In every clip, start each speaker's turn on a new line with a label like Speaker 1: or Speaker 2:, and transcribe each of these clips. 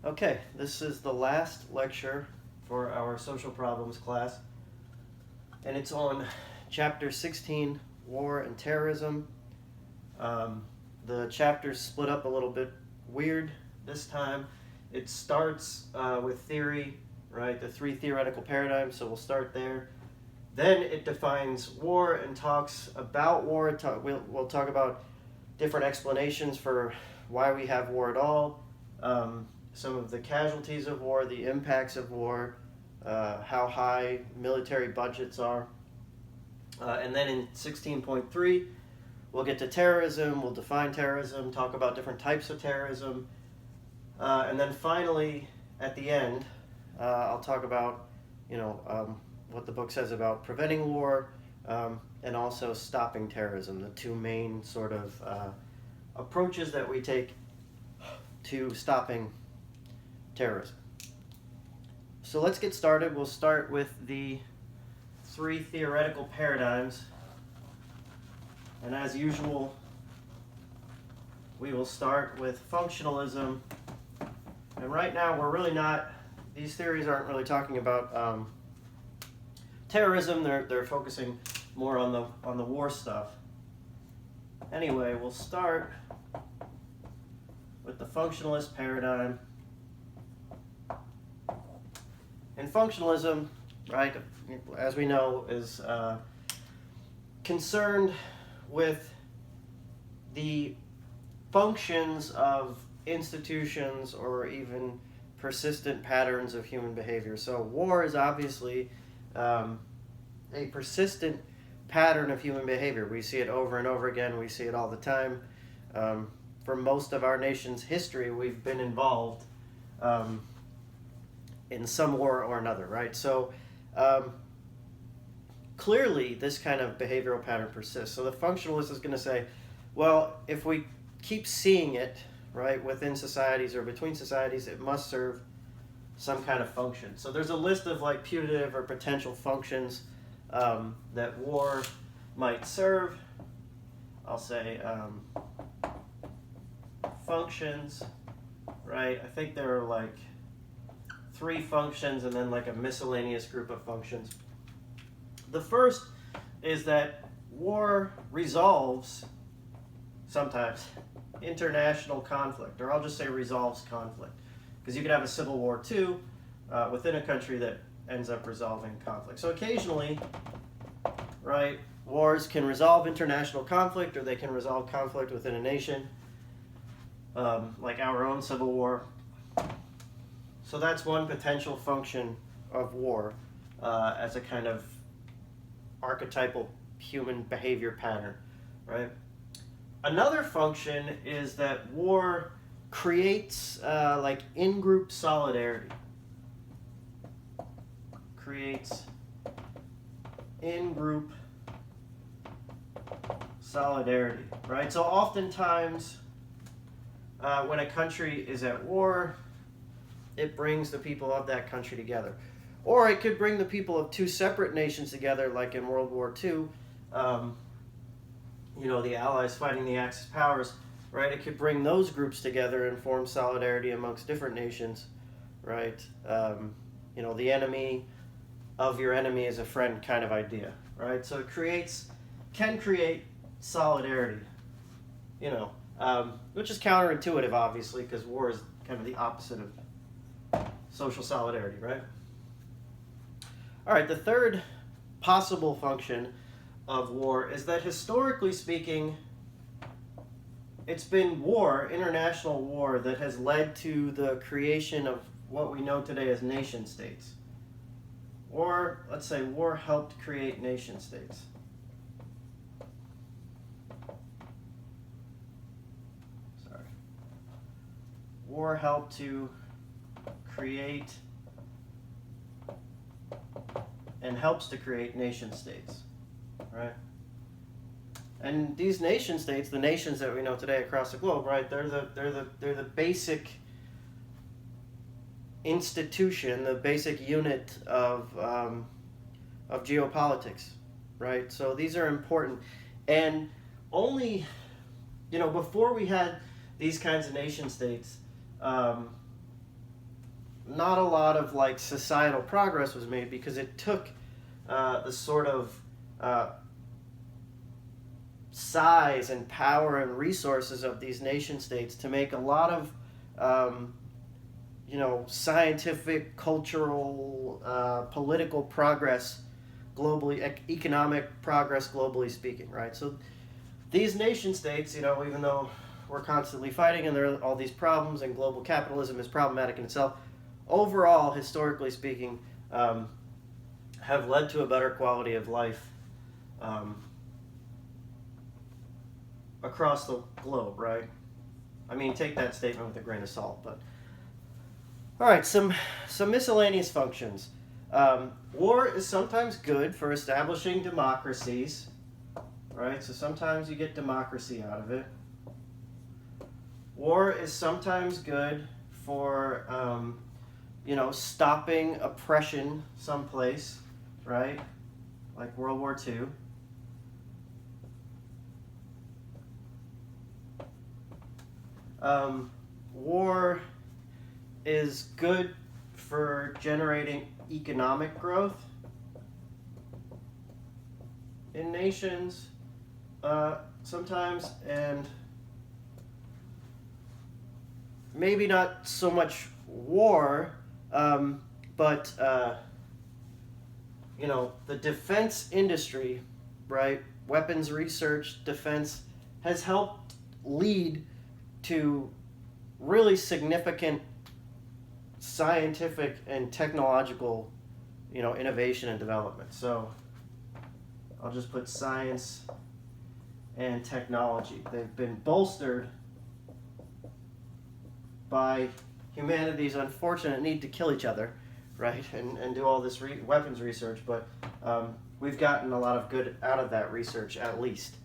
Speaker 1: Okay, this is the last lecture for our social problems class, and it's on chapter 16, War and Terrorism. The chapter's split up a little bit weird this time. It starts with theory, right, the three theoretical paradigms, so we'll start there. Then it defines war and talks about war. We'll talk about different explanations for why we have war at all, some of the casualties of war, the impacts of war, how high military budgets are. And then in 16.3, we'll get to terrorism, we'll define terrorism, talk about different types of terrorism. And then finally, at the end, I'll talk about, what the book says about preventing war and also stopping terrorism, the two main sort of approaches that we take to stopping terrorism. So let's get started. We'll start with the three theoretical paradigms. And as usual, we will start with functionalism. And right now, these theories aren't really talking about terrorism. They're focusing more on the war stuff. Anyway, we'll start with the functionalist paradigm. And functionalism, right, as we know, is concerned with the functions of institutions or even persistent patterns of human behavior. So war is obviously a persistent pattern of human behavior. We see it over and over again. We see it all the time. For most of our nation's history, we've been involved in some war or another, right? So clearly this kind of behavioral pattern persists. So the functionalist is going to say, well, if we keep seeing it, right, within societies or between societies, it must serve some kind of function. So there's a list of like putative or potential functions that war might serve. I'll say functions, right? I think there are like 3 functions and then like a miscellaneous group of functions. The first is that war resolves, sometimes, international conflict, or I'll just say resolves conflict. Because you could have a civil war too within a country that ends up resolving conflict. So occasionally, right, wars can resolve international conflict, or they can resolve conflict within a nation, like our own civil war. So that's one potential function of war as a kind of archetypal human behavior pattern, right? Another function is that war creates like in-group solidarity. Creates in-group solidarity, right? So oftentimes when a country is at war, it brings the people of that country together. Or it could bring the people of 2 separate nations together, like in World War II, the Allies fighting the Axis powers, right? It could bring those groups together and form solidarity amongst different nations, right? The enemy of your enemy is a friend kind of idea, right? So it can create solidarity, which is counterintuitive, obviously, because war is kind of the opposite of social solidarity, right? All right, the third possible function of war is that historically speaking, it's been war, international war, that has led to the creation of what we know today as nation states. Or, let's say, war helped create nation states. War helped to create and helps to create nation states, right? And these nation states, the nations that we know today across the globe, right? They're the basic institution, the basic unit of geopolitics, right? So these are important, and only, before we had these kinds of nation states, not a lot of like societal progress was made because it took the sort of size and power and resources of these nation states to make a lot of scientific, cultural, political progress globally, economic progress globally speaking, right? So these nation states, even though we're constantly fighting and there are all these problems and global capitalism is problematic in itself, overall, historically speaking, have led to a better quality of life across the globe, right? I mean, take that statement with a grain of salt, but all right, some miscellaneous functions. War is sometimes good for establishing democracies, right? So sometimes you get democracy out of it. War is sometimes good for, stopping oppression someplace, right? Like World War II. War is good for generating economic growth in nations sometimes, and maybe not so much war, but the defense industry, right? Weapons research, defense has helped lead to really significant scientific and technological, innovation and development. So I'll just put science and technology. They've been bolstered by humanity's unfortunate need to kill each other, right, and do all this weapons research, but we've gotten a lot of good out of that research, at least.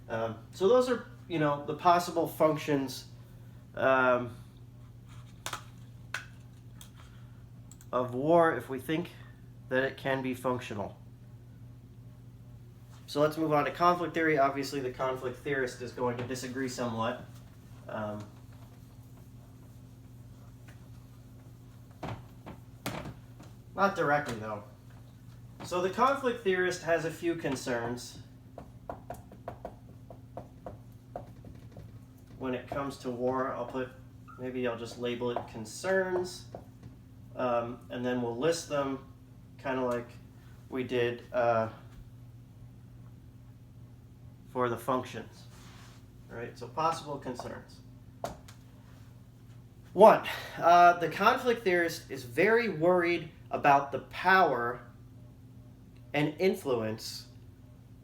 Speaker 1: So those are, the possible functions of war if we think that it can be functional. So let's move on to conflict theory. Obviously, the conflict theorist is going to disagree somewhat. Not directly, though. So the conflict theorist has a few concerns when it comes to war. I'll just label it concerns, and then we'll list them kind of like we did for the functions. All right, so possible concerns. 1, the conflict theorist is very worried about the power and influence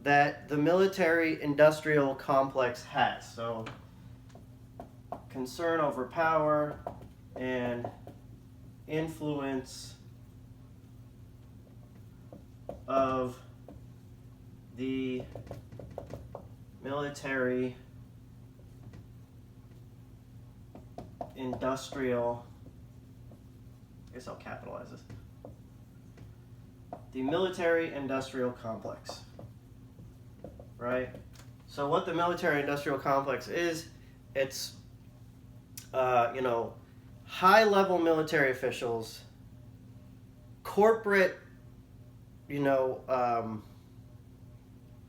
Speaker 1: that the military-industrial complex has. So, concern over power and influence of the military industrial, I guess I'll capitalize this, the military industrial complex, right? So what the military industrial complex is, it's high level military officials, corporate,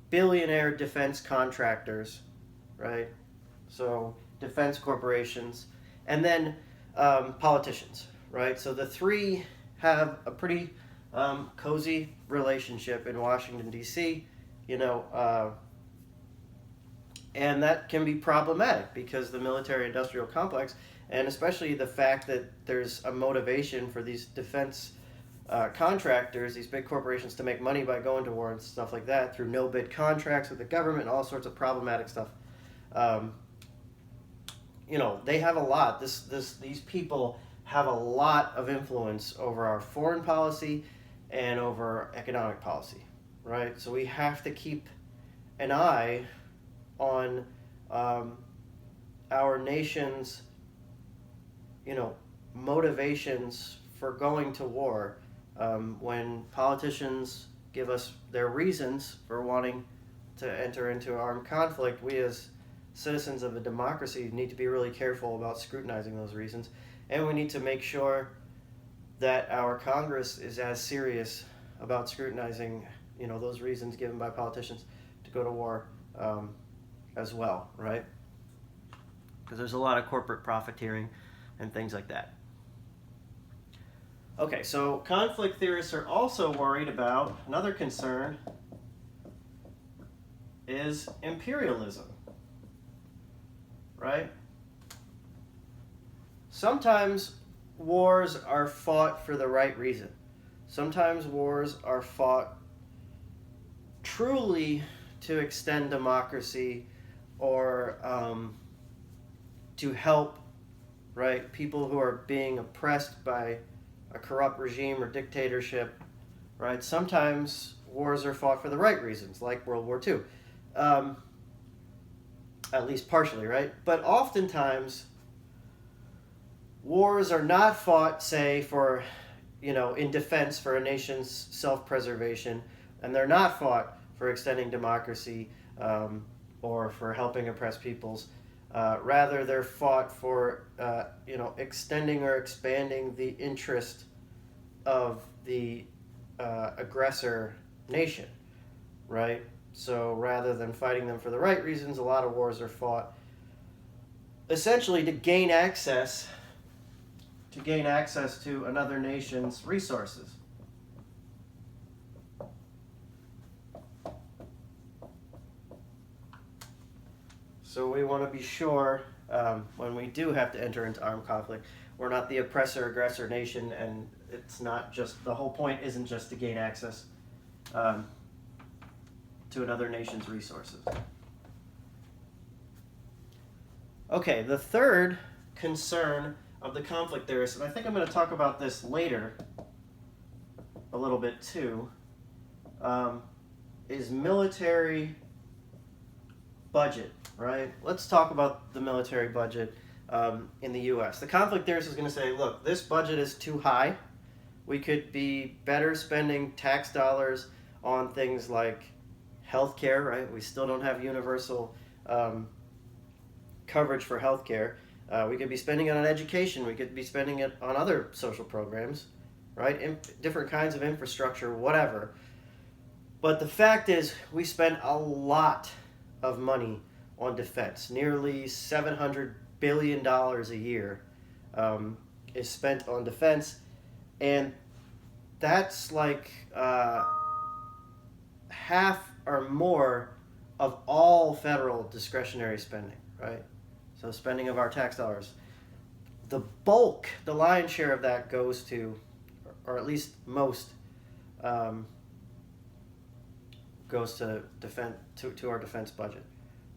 Speaker 1: billionaire defense contractors, right? So defense corporations, and then politicians, right? So the three have a pretty cozy relationship in Washington, D.C., and that can be problematic because the military-industrial complex, and especially the fact that there's a motivation for these defense contractors, these big corporations, to make money by going to war and stuff like that through no-bid contracts with the government, all sorts of problematic stuff. They have a lot. These people have a lot of influence over our foreign policy and over economic policy, right? So we have to keep an eye on our nation's, motivations for going to war. When politicians give us their reasons for wanting to enter into armed conflict, we as citizens of a democracy need to be really careful about scrutinizing those reasons, and we need to make sure that our Congress is as serious about scrutinizing, those reasons given by politicians to go to war as well, right? Because there's a lot of corporate profiteering and things like that. Okay, so conflict theorists are also worried about another concern is imperialism, right? Sometimes wars are fought for the right reason. Sometimes wars are fought truly to extend democracy or to help, right, people who are being oppressed by a corrupt regime or dictatorship, right? Sometimes wars are fought for the right reasons, like World War II, at least partially, right? But oftentimes, wars are not fought, say, for, in defense for a nation's self-preservation, and they're not fought for extending democracy or for helping oppressed peoples. Rather, they're fought for, extending or expanding the interest of the aggressor nation, right? So rather than fighting them for the right reasons, a lot of wars are fought essentially to gain access to another nation's resources. So we want to be sure when we do have to enter into armed conflict, we're not the oppressor-aggressor nation, and it's not just, the whole point isn't just to gain access to another nation's resources. Okay, the third concern of the conflict theorists, and I think I'm going to talk about this later a little bit too, is military budget, right? Let's talk about the military budget in the U.S. The conflict theorist is going to say, look, this budget is too high. We could be better spending tax dollars on things like healthcare, right? We still don't have universal coverage for healthcare. We could be spending it on education. We could be spending it on other social programs, right? Different kinds of infrastructure, whatever. But the fact is, we spend a lot of money on defense. Nearly $700 billion a year is spent on defense. And that's like half or more of all federal discretionary spending, right? So spending of our tax dollars. The bulk, the lion's share of that goes to, or at least most, goes to defense, to our defense budget,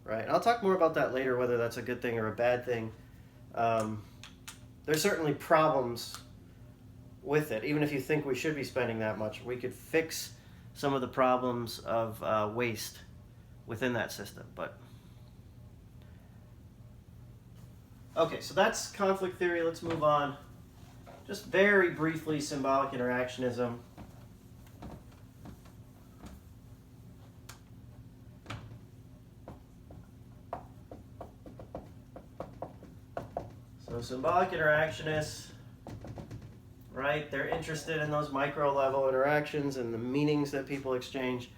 Speaker 1: right? And I'll talk more about that later, whether that's a good thing or a bad thing. There's certainly problems with it. Even if you think we should be spending that much, we could fix some of the problems of waste within that system. But okay, so that's conflict theory. Let's move on. Just very briefly, symbolic interactionism. So symbolic interactionists, right? They're interested in those micro-level interactions and the meanings that people exchange.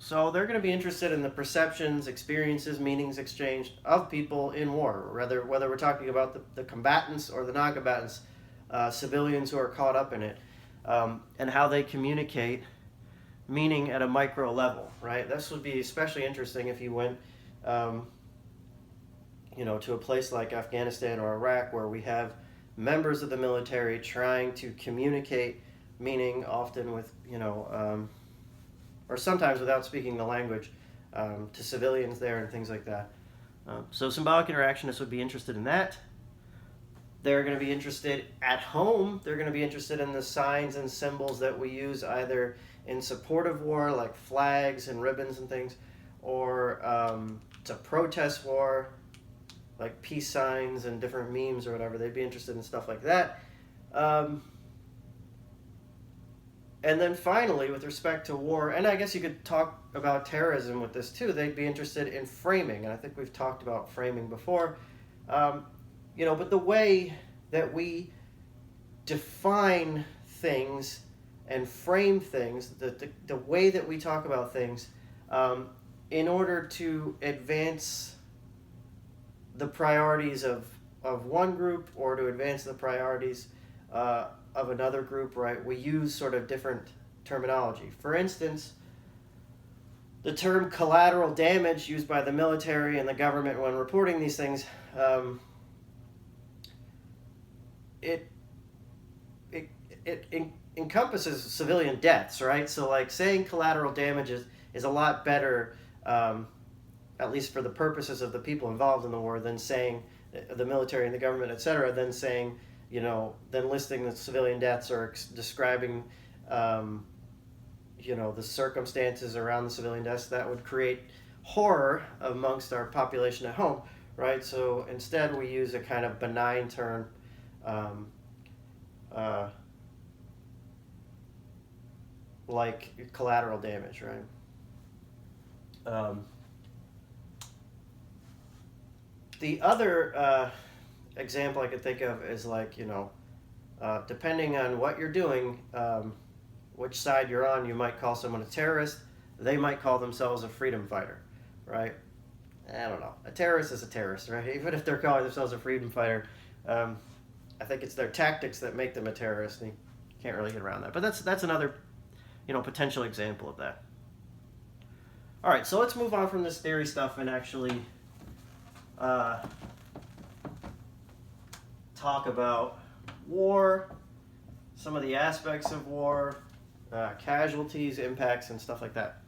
Speaker 1: So they're going to be interested in the perceptions, experiences, meanings exchanged of people in war, whether we're talking about the combatants or the non-combatants, civilians who are caught up in it, and how they communicate meaning at a micro level, right? This would be especially interesting if you went to a place like Afghanistan or Iraq, where we have members of the military trying to communicate meaning, often with, or sometimes without speaking the language, to civilians there and things like that. So symbolic interactionists would be interested in that. They're going to be interested at home. They're going to be interested in the signs and symbols that we use either in support of war, like flags and ribbons and things, or to protest war, like peace signs and different memes or whatever. They'd be interested in stuff like that. And then finally, with respect to war, and I guess you could talk about terrorism with this too, they'd be interested in framing. And I think we've talked about framing before. But the way that we define things and frame things, the way that we talk about things, in order to advance the priorities of one group or to advance the priorities of another group, right? We use sort of different terminology. For instance, the term collateral damage used by the military and the government when reporting these things, it encompasses civilian deaths, right? So like saying collateral damage is a lot better, at least for the purposes of the people involved in the war, than saying the military and the government, etc., than saying, than listing the civilian deaths or describing, the circumstances around the civilian deaths that would create horror amongst our population at home, right? So instead we use a kind of benign term, like collateral damage, right? The other example I could think of is like, depending on what you're doing, which side you're on, you might call someone a terrorist. They might call themselves a freedom fighter, right? I don't know. A terrorist is a terrorist, right? Even if they're calling themselves a freedom fighter, I think it's their tactics that make them a terrorist, and you can't really get around that. But that's another, potential example of that. All right, so let's move on from this theory stuff and actually talk about war, some of the aspects of war, casualties, impacts, and stuff like that.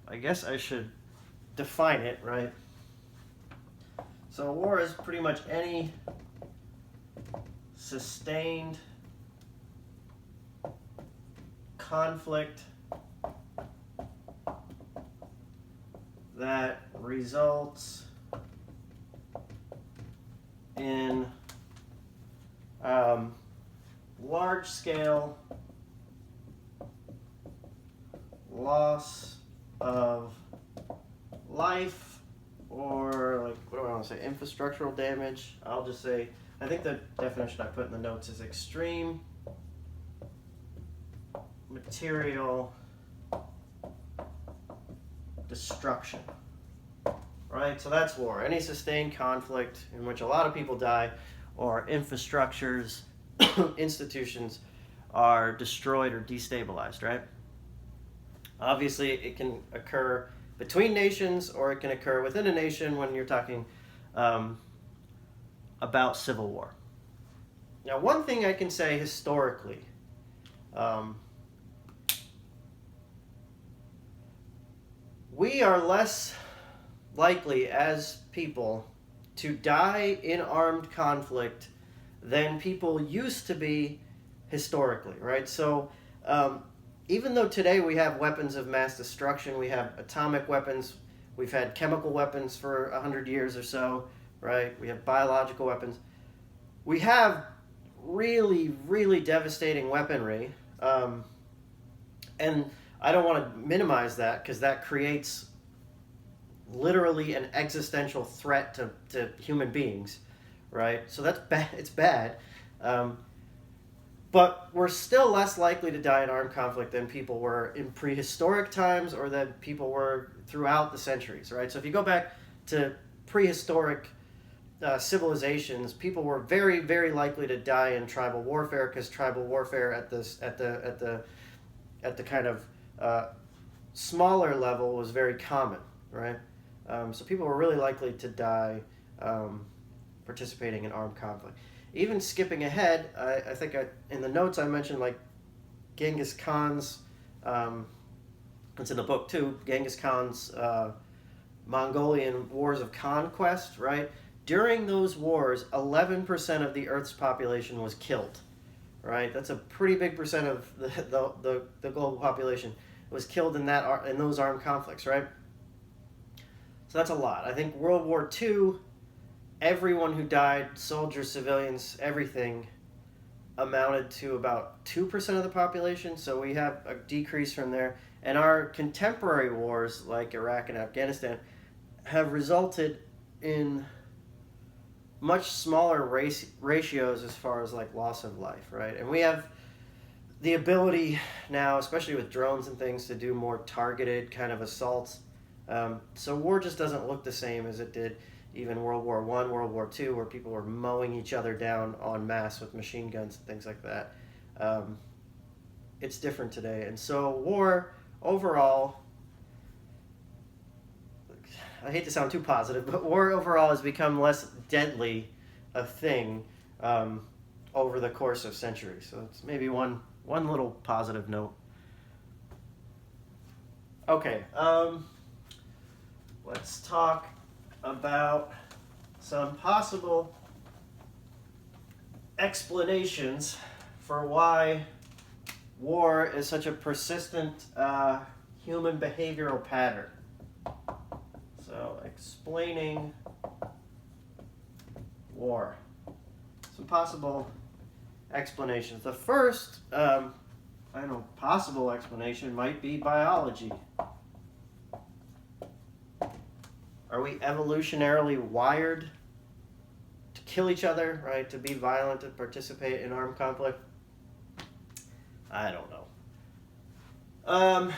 Speaker 1: I guess I should define it, right? So war is pretty much any sustained conflict that results in large-scale loss of life, or like, what do I want to say, infrastructural damage. I'll just say, I think the definition I put in the notes is extreme material destruction, right? So that's war. Any sustained conflict in which a lot of people die or infrastructures, institutions are destroyed or destabilized, right? Obviously, it can occur between nations or it can occur within a nation when you're talking about civil war. Now, one thing I can say historically, we are less likely as people to die in armed conflict than people used to be historically, right? So even though today we have weapons of mass destruction, we have atomic weapons, we've had chemical weapons for 100 years or so, right? We have biological weapons. We have really, really devastating weaponry. And I don't want to minimize that because that creates literally an existential threat to human beings, right? So that's bad. It's bad. But we're still less likely to die in armed conflict than people were in prehistoric times or than people were throughout the centuries, right? So if you go back to prehistoric civilizations, people were very, very likely to die in tribal warfare because tribal warfare at the kind of smaller level was very common, right? So people were really likely to die participating in armed conflict. Even skipping ahead, I think in the notes I mentioned like Genghis Khan's, it's in the book too, Genghis Khan's Mongolian wars of conquest, right? During those wars, 11% of the Earth's population was killed, right? That's a pretty big percent of the global population was killed in those armed conflicts, right? So that's a lot. I think World War II, everyone who died, soldiers, civilians, everything, amounted to about 2% of the population. So we have a decrease from there. And our contemporary wars, like Iraq and Afghanistan, have resulted in much smaller ratios as far as like loss of life, right? And we have the ability now, especially with drones and things, to do more targeted kind of assaults. So war just doesn't look the same as it did even World War I, World War II, where people were mowing each other down en masse with machine guns and things like that. It's different today. And so war overall, I hate to sound too positive, but war overall has become less deadly a thing over the course of centuries. So it's maybe one little positive note. Okay, let's talk about some possible explanations for why war is such a persistent human behavioral pattern. So, explaining war. Some possible explanations. The first, possible explanation might be biology. Are we evolutionarily wired to kill each other, right? To be violent, to participate in armed conflict? I don't know.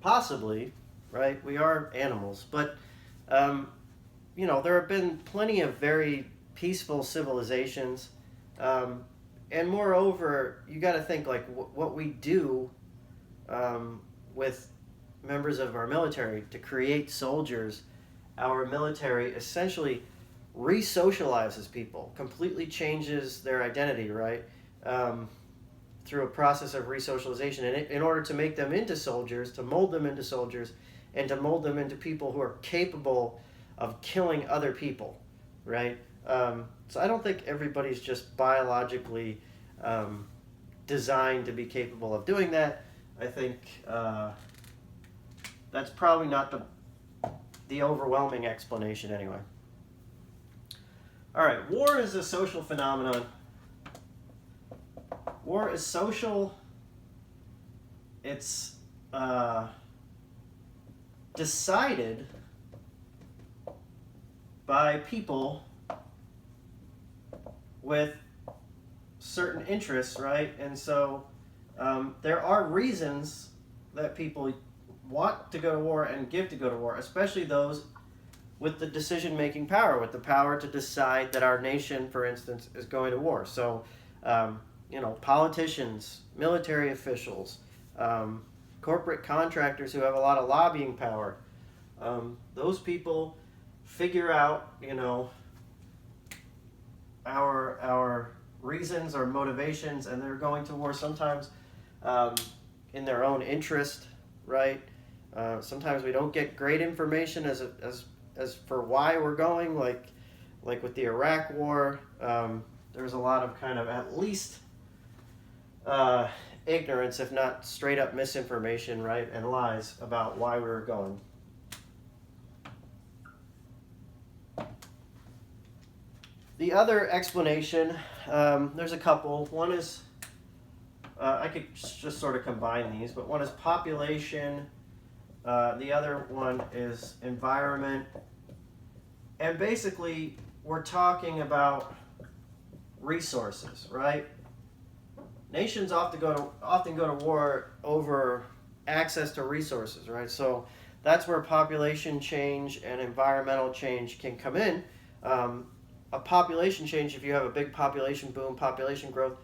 Speaker 1: Possibly, right? We are animals, but there have been plenty of very peaceful civilizations, and moreover, you got to think like what we do with members of our military to create soldiers. Our military essentially re-socializes people, completely changes their identity, right? Through a process of re-socialization, and in order to make them into soldiers, to mold them into soldiers, and to mold them into people who are capable of killing other people, right? So I don't think everybody's just biologically designed to be capable of doing that. I think that's probably not the overwhelming explanation anyway. All right, war is a social phenomenon. War is social. It's decided by people with certain interests, right? And so there are reasons that people want to go to war and give to go to war, especially those with the decision-making power, with the power to decide that our nation, for instance, is going to war. So, politicians, military officials, corporate contractors who have a lot of lobbying power, those people figure out, our reasons or motivations, and they're going to war sometimes in their own interest, right? Sometimes we don't get great information as for why we're going, like with the Iraq War. There's a lot of kind of at least ignorance, if not straight up misinformation, right, and lies about why we were going. The other explanation, there's a couple. One is, I could just sort of combine these, but one is population, the other one is environment, and basically we're talking about resources, right? Nations often go to war over access to resources, right? So that's where population change and environmental change can come in. A population change, if you have a big population boom, population growth,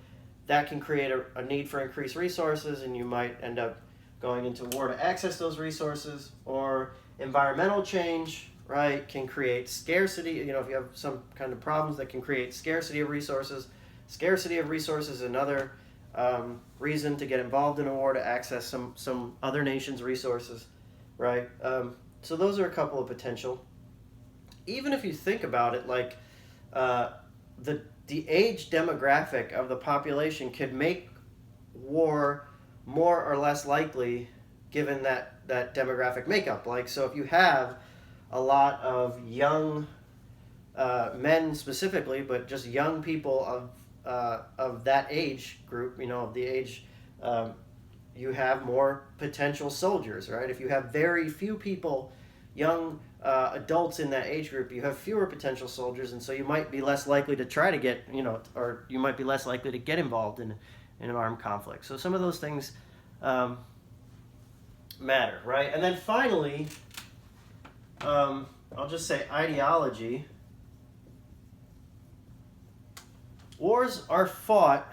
Speaker 1: that can create a need for increased resources, and you might end up going into war to access those resources. Or environmental change, right, can create scarcity. If you have some kind of problems that can create scarcity of resources. Scarcity of resources is another reason to get involved in a war, to access some other nation's resources, right? So those are a couple of potential. Even if you think about it, like the age demographic of the population could make war more or less likely given that demographic makeup. Like, so if you have a lot of young men specifically, but just young people of that age group, of the age, you have more potential soldiers, right? If you have very few people young adults in that age group, you have fewer potential soldiers, and so you might be less likely to try to get, or you might be less likely to get involved in an armed conflict. So some of those things matter, right? And then finally, I'll just say ideology. Wars are fought,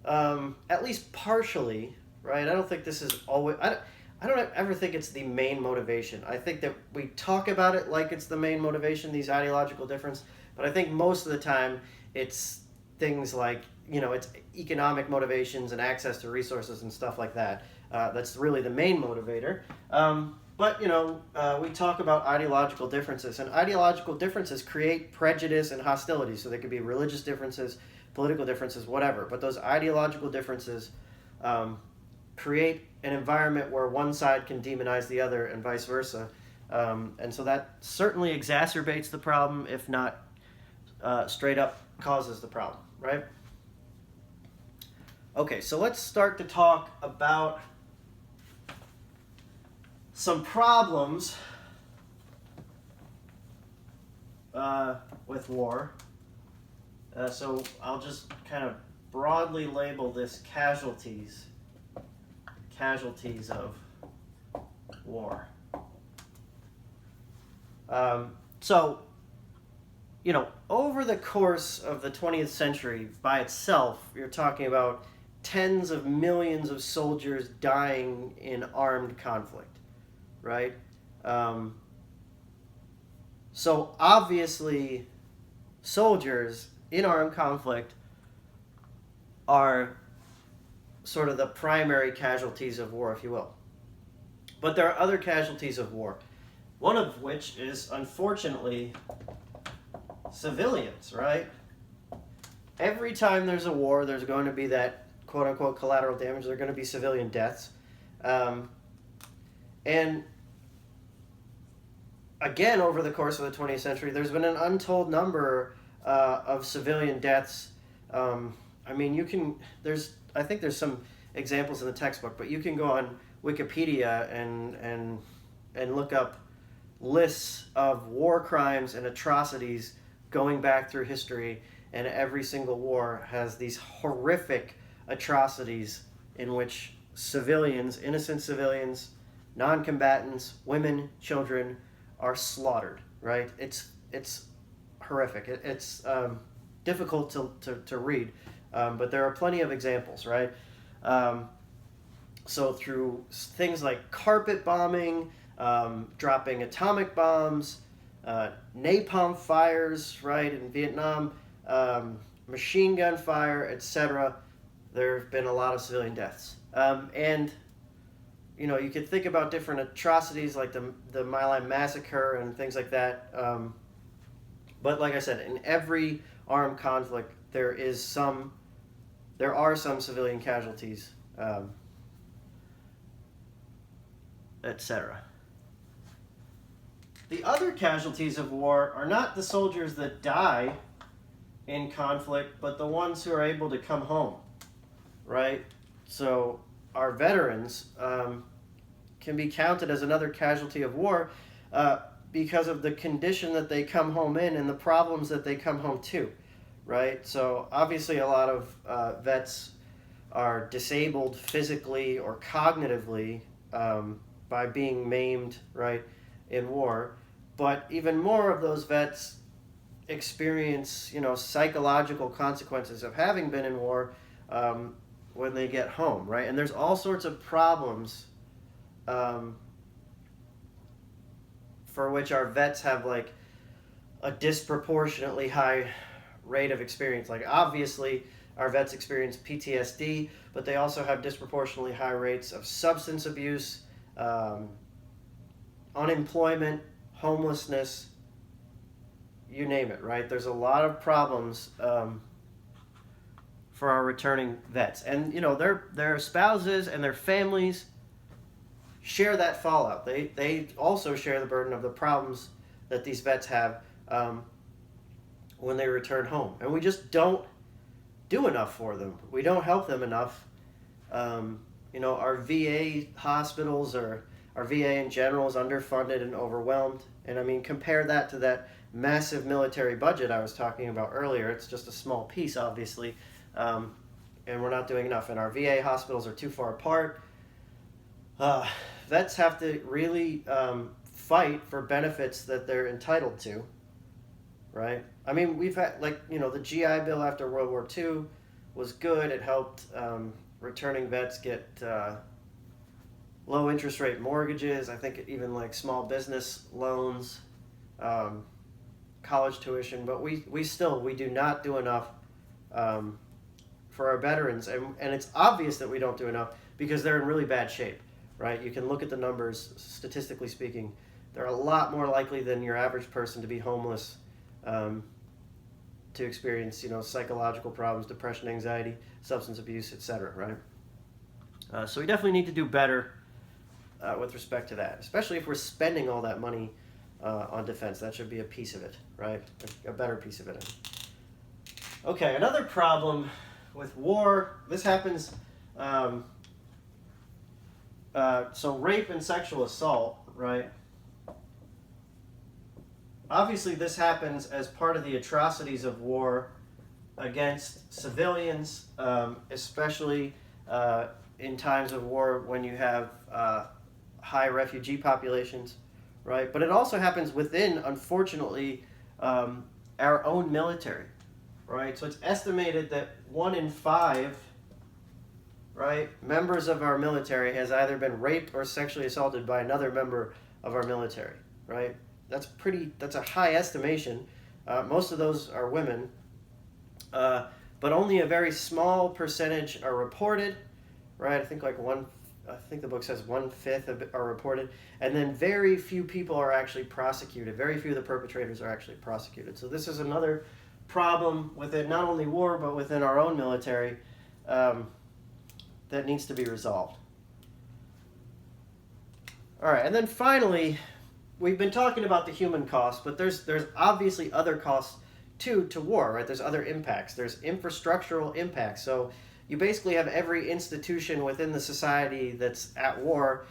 Speaker 1: at least partially, right? I don't think this is always. I don't ever think it's the main motivation. I think that we talk about it like it's the main motivation, these ideological differences, but I think most of the time it's things like, it's economic motivations and access to resources and stuff like that. That's really the main motivator. But, we talk about ideological differences, and ideological differences create prejudice and hostility. So they could be religious differences, political differences, whatever. But those ideological differences create an environment where one side can demonize the other and vice versa. And so that certainly exacerbates the problem, if not straight up causes the problem, right? Okay, so let's start to talk about some problems with war. So I'll just kind of broadly label this casualties of war. So, over the course of the 20th century by itself, you're talking about tens of millions of soldiers dying in armed conflict, right? So obviously, soldiers in armed conflict are sort of the primary casualties of war, if you will. But there are other casualties of war, one of which is, unfortunately, civilians, right? Every time there's a war, there's going to be that quote-unquote collateral damage. There are going to be civilian deaths. And again, over the course of the 20th century, there's been an untold number of civilian deaths. I think there's some examples in the textbook, but you can go on Wikipedia and look up lists of war crimes and atrocities going back through history, and every single war has these horrific atrocities in which civilians, innocent civilians, non-combatants, women, children are slaughtered, right? It's horrific. It's difficult to read, but there are plenty of examples, right? So through things like carpet bombing, dropping atomic bombs, napalm fires, right, in Vietnam, machine gun fire, etc., there have been a lot of civilian deaths. And you could think about different atrocities like the My Lai massacre and things like that. But like I said, in every armed conflict, there are some civilian casualties, etc. The other casualties of war are not the soldiers that die in conflict, but the ones who are able to come home, right? So our veterans can be counted as another casualty of war because of the condition that they come home in and the problems that they come home to, right? So obviously a lot of vets are disabled physically or cognitively by being maimed, right, in war. But even more of those vets experience, psychological consequences of having been in war when they get home, right? And there's all sorts of problems for which our vets have like a disproportionately high rate of experience. Like obviously our vets experience PTSD, but they also have disproportionately high rates of substance abuse, unemployment, homelessness, you name it, right? There's a lot of problems for our returning vets. And, their spouses and their families share that fallout. They also share the burden of the problems that these vets have when they return home. And we just don't do enough for them. We don't help them enough. Our VA hospitals are Our VA in general is underfunded and overwhelmed. And I mean, compare that to that massive military budget I was talking about earlier. It's just a small piece, obviously, and we're not doing enough. And our VA hospitals are too far apart. Vets have to really fight for benefits that they're entitled to, right? I mean, we've had, like, the GI Bill after World War II was good. It helped returning vets get low interest rate mortgages. I think even like small business loans, college tuition. But we do not do enough for our veterans, and it's obvious that we don't do enough because they're in really bad shape, right? You can look at the numbers. Statistically speaking, they're a lot more likely than your average person to be homeless, to experience psychological problems, depression, anxiety, substance abuse, etc. Right? So we definitely need to do better with respect to that, especially if we're spending all that money on defense. That should be a piece of it, right? A better piece of it. Okay, another problem with war, this happens, so rape and sexual assault, right? Obviously, this happens as part of the atrocities of war against civilians, especially in times of war when you have high refugee populations, right? But it also happens within, unfortunately, our own military, right? So it's estimated that 1 in 5, right, members of our military has either been raped or sexually assaulted by another member of our military, right? That's a high estimation. Most of those are women, but only a very small percentage are reported, right? I think the book says 1/5 are reported, and then very few people are actually prosecuted. Very few of the perpetrators are actually prosecuted. So this is another problem within not only war, but within our own military that needs to be resolved. All right, and then finally, we've been talking about the human cost, but there's obviously other costs too to war, right? There's other impacts. There's infrastructural impacts. So you basically have every institution within the society that's at war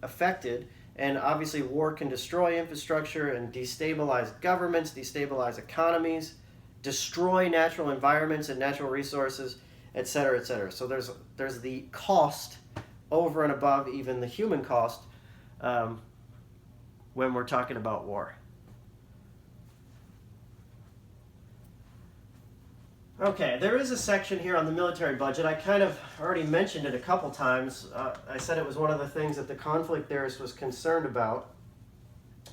Speaker 1: affected. And obviously war can destroy infrastructure and destabilize governments, destabilize economies, destroy natural environments and natural resources, et cetera, et cetera. So there's the cost over and above even the human cost when we're talking about war. Okay, there is a section here on the military budget. I kind of already mentioned it a couple times. I said it was one of the things that the conflict theorist was concerned about,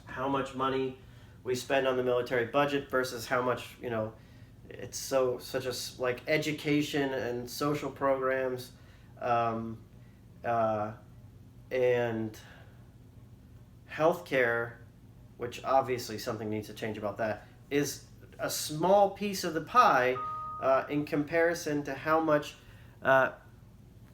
Speaker 1: how much money we spend on the military budget versus how much, it's such a, like, education and social programs and healthcare, which obviously something needs to change about that, is a small piece of the pie in comparison to how much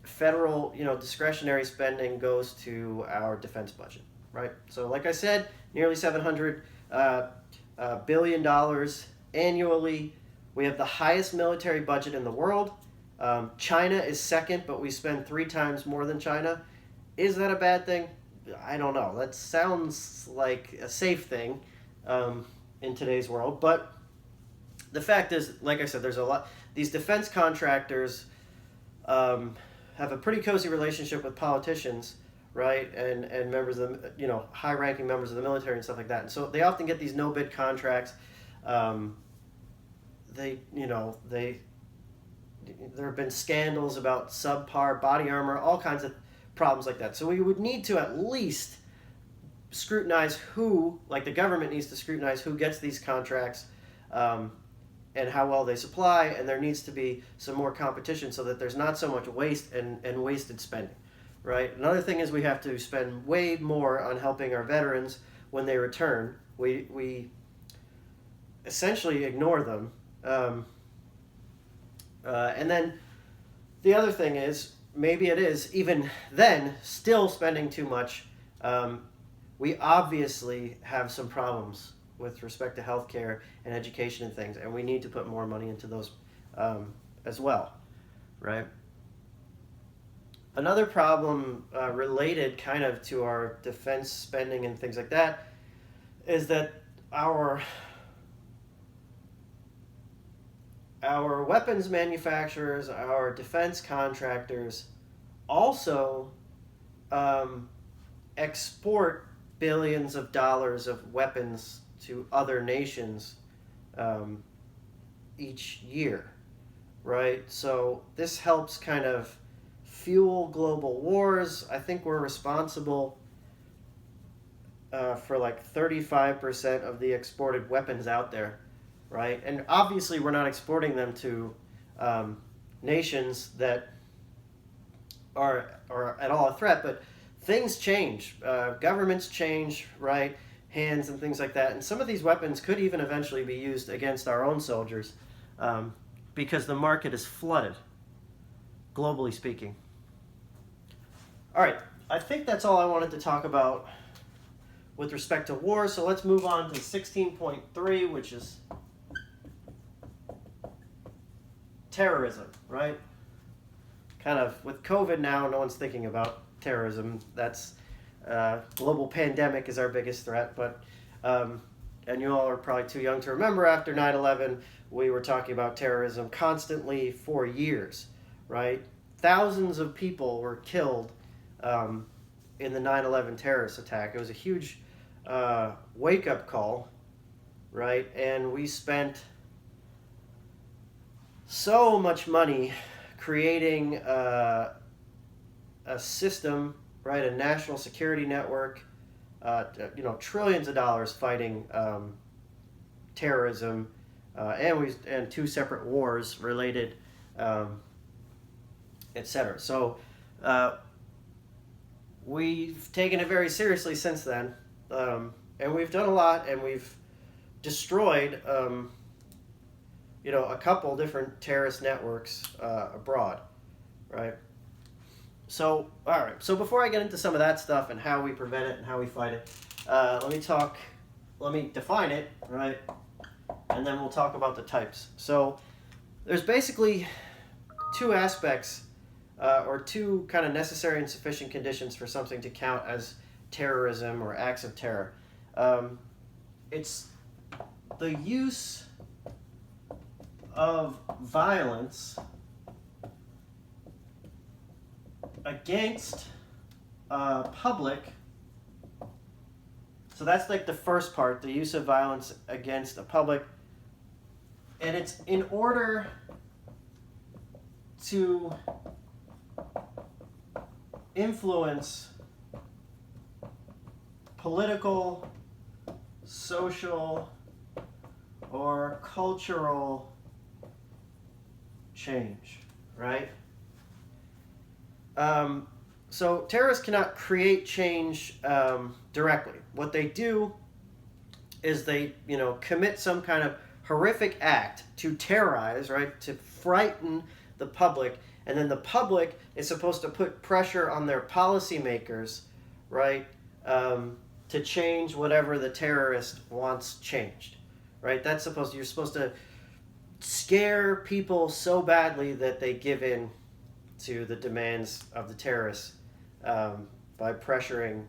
Speaker 1: federal, discretionary spending goes to our defense budget, right? So like I said, nearly $700 billion annually. We have the highest military budget in the world. China is second, but we spend 3 times more than China. Is that a bad thing? I don't know. That sounds like a safe thing in today's world, but the fact is, like I said, there's a lot. These defense contractors have a pretty cozy relationship with politicians, right? And members of the, high-ranking members of the military and stuff like that. And so they often get these no-bid contracts. There have been scandals about subpar body armor, all kinds of problems like that. So we would need to at least scrutinize the government needs to scrutinize who gets these contracts and how well they supply, and there needs to be some more competition so that there's not so much waste and wasted spending, right? Another thing is we have to spend way more on helping our veterans when they return. We essentially ignore them. And then the other thing is, maybe it is, even then, still spending too much. We obviously have some problems with respect to healthcare and education and things, and we need to put more money into those as well, right? Another problem related kind of to our defense spending and things like that is that our weapons manufacturers, our defense contractors also export billions of dollars of weapons to other nations each year, right? So this helps kind of fuel global wars. I think we're responsible for like 35% of the exported weapons out there, right? And obviously we're not exporting them to nations that are at all a threat, but things change. Governments change, right? Hands and things like that. And some of these weapons could even eventually be used against our own soldiers because the market is flooded, globally speaking. All right, I think that's all I wanted to talk about with respect to war. So let's move on to 16.3, which is terrorism, right? Kind of with COVID now, no one's thinking about terrorism. That's global pandemic is our biggest threat. But and you all are probably too young to remember, after 9/11, we were talking about terrorism constantly for years, right? Thousands of people were killed in the 9/11 terrorist attack. It was a huge wake-up call, right? And we spent so much money creating a system, right? A national security network, trillions of dollars fighting terrorism, and two separate wars related, etc. So we've taken it very seriously since then, and we've done a lot, and we've destroyed a couple different terrorist networks abroad, right? So, all right. So before I get into some of that stuff and how we prevent it and how we fight it, let me define it, right? And then we'll talk about the types. So there's basically two aspects or two kind of necessary and sufficient conditions for something to count as terrorism or acts of terror. It's the use of violence against public. So that's like the first part, the use of violence against a public. And it's in order to influence political, social, or cultural change, right? So terrorists cannot create change directly. What they do is they, commit some kind of horrific act to terrorize, right, to frighten the public, and then the public is supposed to put pressure on their policymakers, right, to change whatever the terrorist wants changed, right? You're supposed to scare people so badly that they give in to the demands of the terrorists by pressuring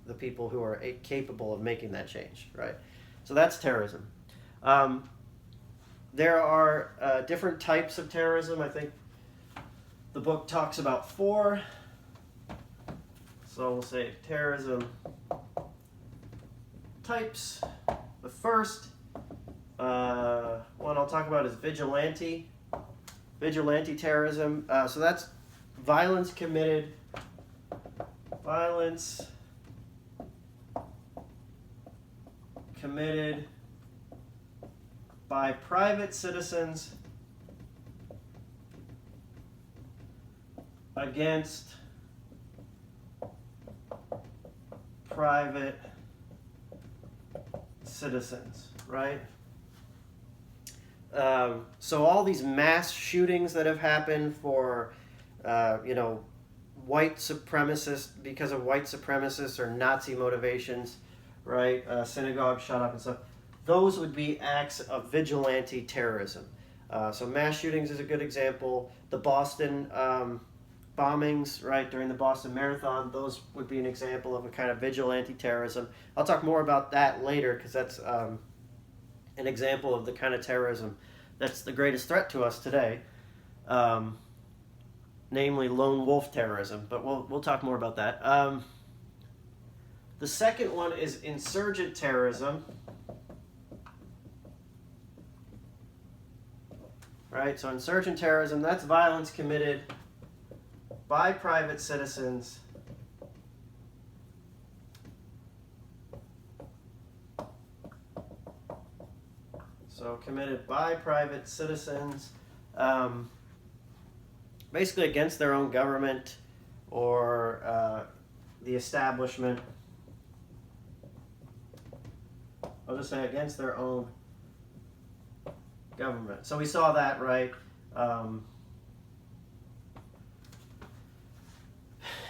Speaker 1: the people who are capable of making that change, right? So that's terrorism. There are different types of terrorism. I think the book talks about 4. So we'll say terrorism types. The first one I'll talk about is vigilante terrorism. So that's violence committed by private citizens against private citizens, right? So all these mass shootings that have happened for, white supremacists, because of white supremacists or Nazi motivations, right? Synagogue shut up and stuff. Those would be acts of vigilante terrorism. So mass shootings is a good example. The Boston bombings, right, during the Boston Marathon, those would be an example of a kind of vigilante terrorism. I'll talk more about that later because that's an example of the kind of terrorism that's the greatest threat to us today, namely lone wolf terrorism. But we'll talk more about that. The second one is insurgent terrorism. Right, so insurgent terrorism, that's violence committed by private citizens basically against their own government or the establishment. I'll just say against their own government. So we saw that, right,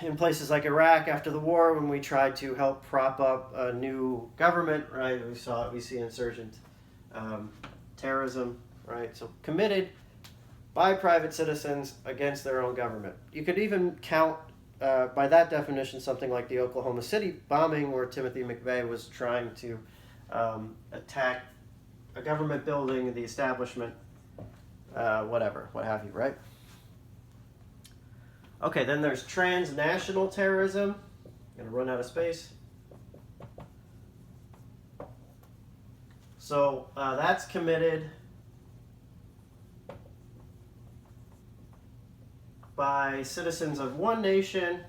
Speaker 1: in places like Iraq after the war when we tried to help prop up a new government, right? We see insurgent terrorism, right? So committed by private citizens against their own government. You could even count, by that definition, something like the Oklahoma City bombing where Timothy McVeigh was trying to attack a government building, the establishment, whatever, what have you, right? Okay, then there's transnational terrorism. I'm going to run out of space. So that's committed by citizens of one nation,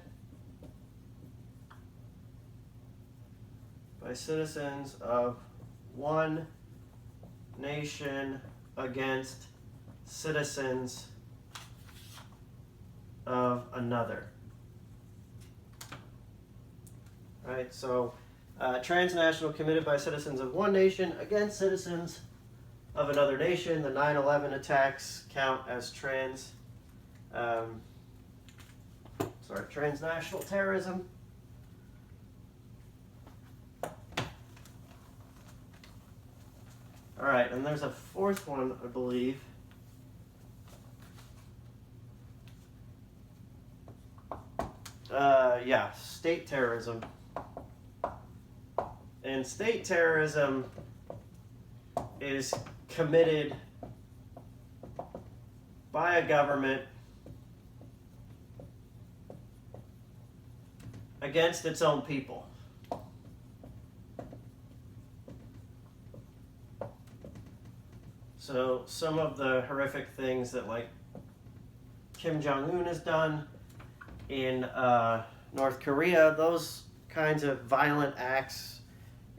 Speaker 1: against citizens of another. Right, so transnational committed by citizens of one nation against citizens of another nation. The 9/11 attacks count as transnational terrorism. All right, and there's a fourth one, I believe. State terrorism. And state terrorism is committed by a government against its own people. So some of the horrific things that like Kim Jong-un has done in North Korea, those kinds of violent acts,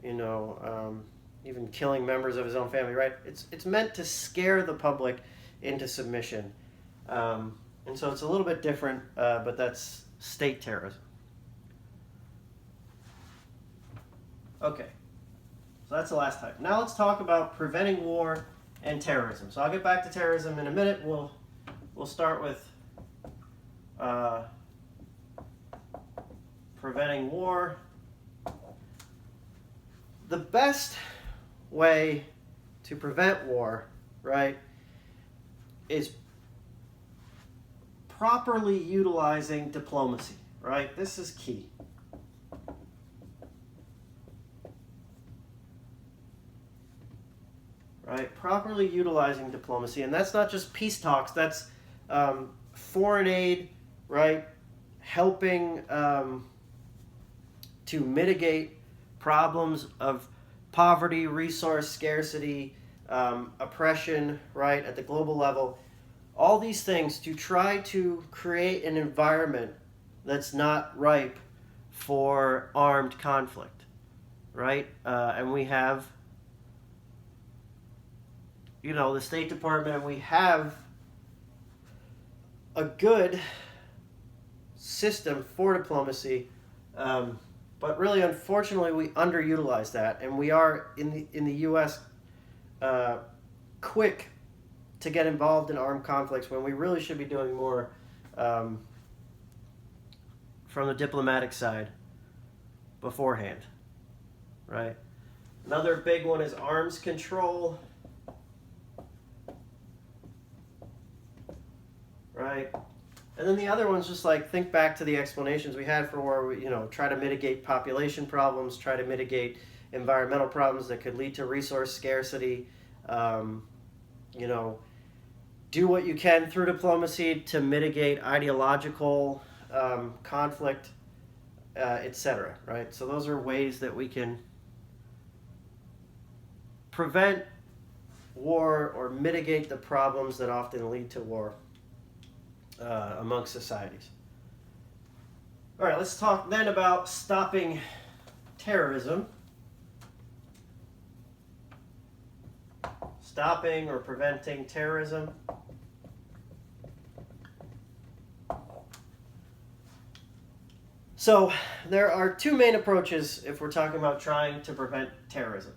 Speaker 1: even killing members of his own family, right? It's meant to scare the public into submission. And so it's a little bit different, but that's state terrorism. Okay, so that's the last type. Now let's talk about preventing war and terrorism. So I'll get back to terrorism in a minute. We'll start with preventing war. The best way to prevent war, right, is properly utilizing diplomacy, right? This is key. Right, properly utilizing diplomacy, and that's not just peace talks. That's foreign aid, right? Helping to mitigate problems of poverty, resource scarcity, oppression, right, at the global level. All these things to try to create an environment that's not ripe for armed conflict, right? And we have the State Department, we have a good system for diplomacy, but really, unfortunately, we underutilize that, and we are in the U.S. Quick to get involved in armed conflicts when we really should be doing more from the diplomatic side beforehand, right? Another big one is arms control. Right? And then the other one's just like, think back to the explanations we had for war. We, try to mitigate population problems, try to mitigate environmental problems that could lead to resource scarcity. You know, do what you can through diplomacy to mitigate ideological conflict, etc. Right? So those are ways that we can prevent war or mitigate the problems that often lead to war amongst societies. All right, let's talk then about stopping terrorism. Stopping or preventing terrorism. So there are two main approaches if we're talking about trying to prevent terrorism.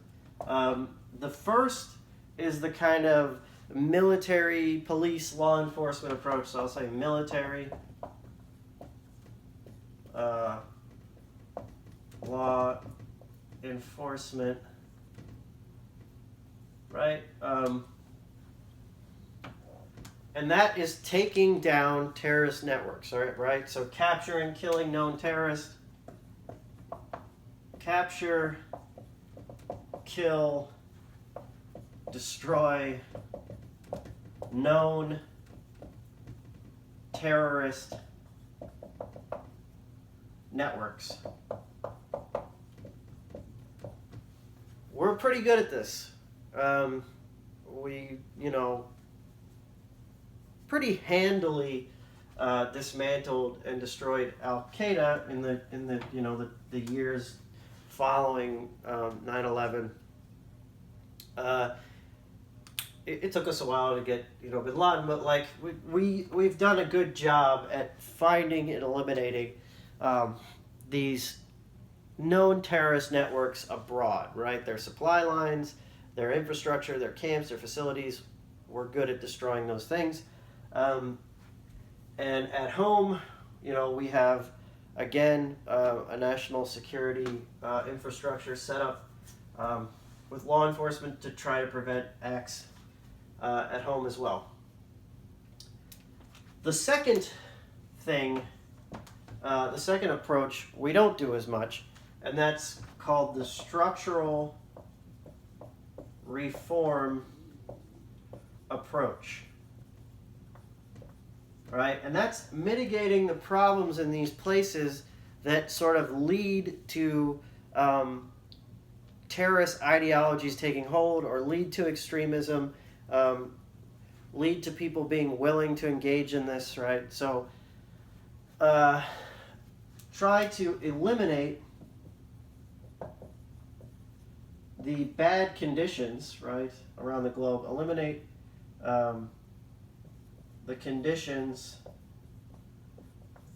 Speaker 1: The first is the kind of military, police, law enforcement approach. So I'll say military, law enforcement, right? And that is taking down terrorist networks, right? So capturing, killing known terrorists. Capture, kill, destroy known terrorist networks. We're pretty good at this. We, pretty handily dismantled and destroyed Al Qaeda in the years following 9/11. It took us a while to get Bin Laden, but like we've done a good job at finding and eliminating these known terrorist networks abroad, right? Their supply lines, their infrastructure, their camps, their facilities. We're good at destroying those things. And at home, we have, again, a national security infrastructure set up with law enforcement to try to prevent acts at home as well. The second thing, the second approach, we don't do as much, and that's called the structural reform approach. Right? And that's mitigating the problems in these places that sort of lead to terrorist ideologies taking hold or lead to extremism, lead to people being willing to engage in this, right? So try to eliminate the bad conditions, right, around the globe. Eliminate the conditions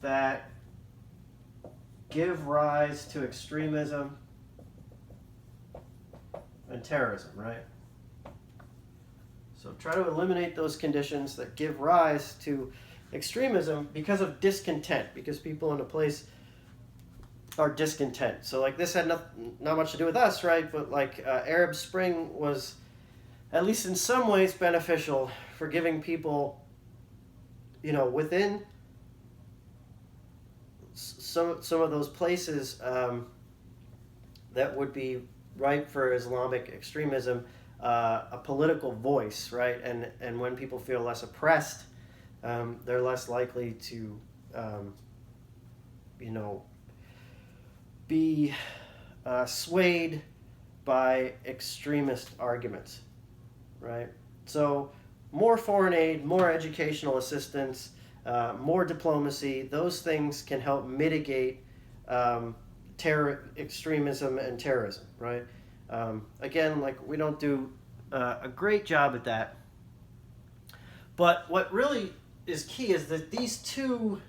Speaker 1: that give rise to extremism and terrorism, right? So try to eliminate those conditions that give rise to extremism because of discontent, because people in a place are discontent. So like this had not much to do with us, right? But like Arab Spring was, at least in some ways, beneficial for giving people, within some of those places that would be ripe for Islamic extremism, a political voice, right? And when people feel less oppressed, they're less likely to, be swayed by extremist arguments, right? So more foreign aid, more educational assistance, more diplomacy, those things can help mitigate extremism and terrorism, right? Again, like we don't do a great job at that. But what really is key is that these two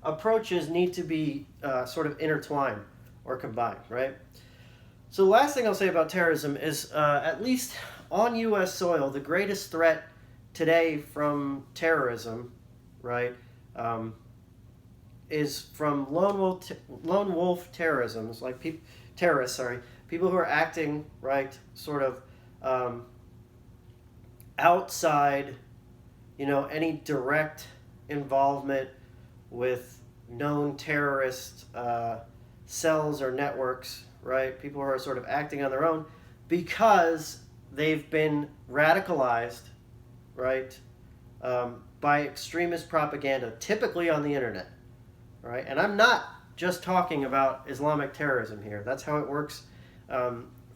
Speaker 1: approaches need to be sort of intertwined or combined, right? So the last thing I'll say about terrorism is, at least on U.S. soil, the greatest threat today from terrorism, right, is from lone wolf terrorism. It's like terrorists, people who are acting, right, sort of outside, any direct involvement with known terrorist cells or networks, right? People who are sort of acting on their own because they've been radicalized, right, by extremist propaganda, typically on the internet, right? And I'm not just talking about Islamic terrorism here. That's how it works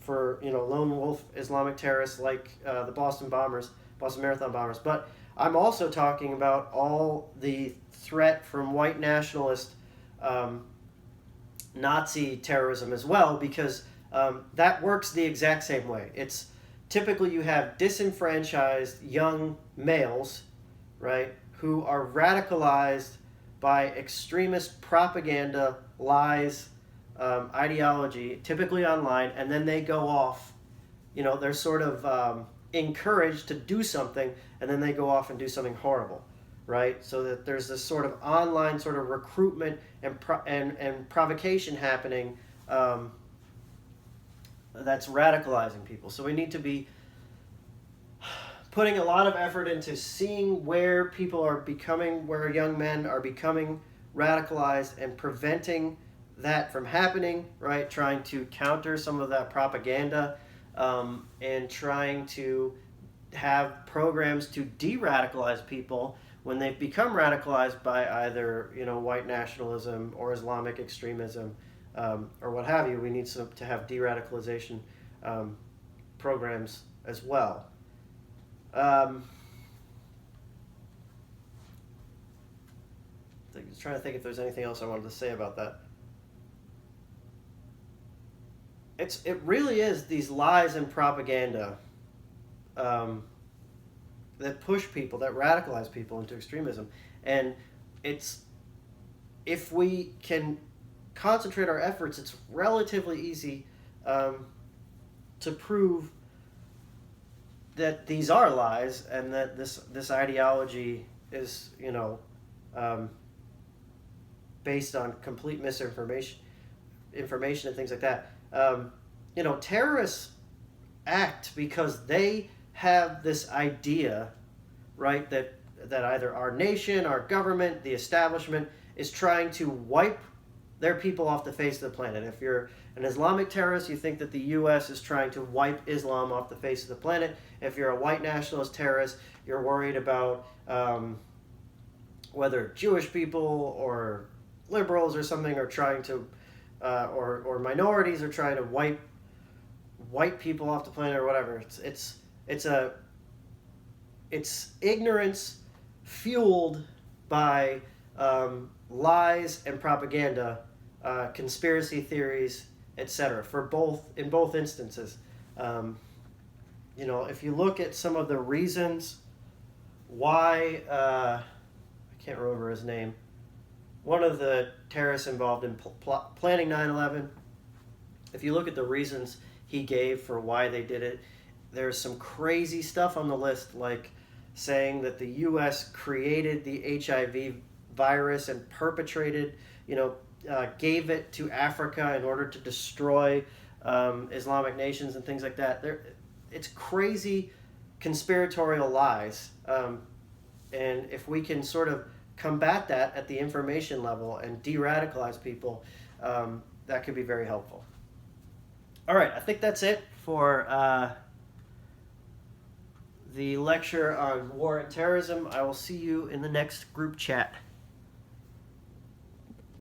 Speaker 1: for lone wolf Islamic terrorists like the Boston Marathon bombers. But I'm also talking about all the threat from white nationalist Nazi terrorism as well, because that works the exact same way. It's typically you have disenfranchised young males, right, who are radicalized by extremist propaganda, lies, ideology, typically online, and then they go off. They're sort of encouraged to do something, and then they go off and do something horrible, right? So that there's this sort of online sort of recruitment and provocation happening that's radicalizing people. So we need to be putting a lot of effort into seeing where young men are becoming radicalized and preventing that from happening, right? Trying to counter some of that propaganda and trying to have programs to de-radicalize people when they've become radicalized by either white nationalism or Islamic extremism or what have you. We need to have de-radicalization programs as well. Trying to think if there's anything else I wanted to say about that. It really is these lies and propaganda that push people, that radicalize people into extremism. And if we can concentrate our efforts, it's relatively easy to prove that these are lies and that this ideology is based on complete misinformation and things like that. Terrorists act because they have this idea, right, that either our nation, our government, the establishment is trying to wipe their people off the face of the planet. If you're an Islamic terrorist, you think that the U.S. is trying to wipe Islam off the face of the planet. If you're a white nationalist terrorist, you're worried about whether Jewish people or liberals or something are trying to, or minorities are trying to wipe white people off the planet or whatever. It's ignorance fueled by lies and propaganda, conspiracy theories, etc. In both instances. If you look at some of the reasons why, I can't remember his name, one of the terrorists involved in planning 9/11, if you look at the reasons he gave for why they did it, there's some crazy stuff on the list, like saying that the U.S. created the HIV virus and perpetrated, gave it to Africa in order to destroy Islamic nations and things like that. It's crazy conspiratorial lies. And if we can sort of combat that at the information level and de-radicalize people, that could be very helpful. All right, I think that's it for the lecture on war and terrorism. I will see you in the next group chat.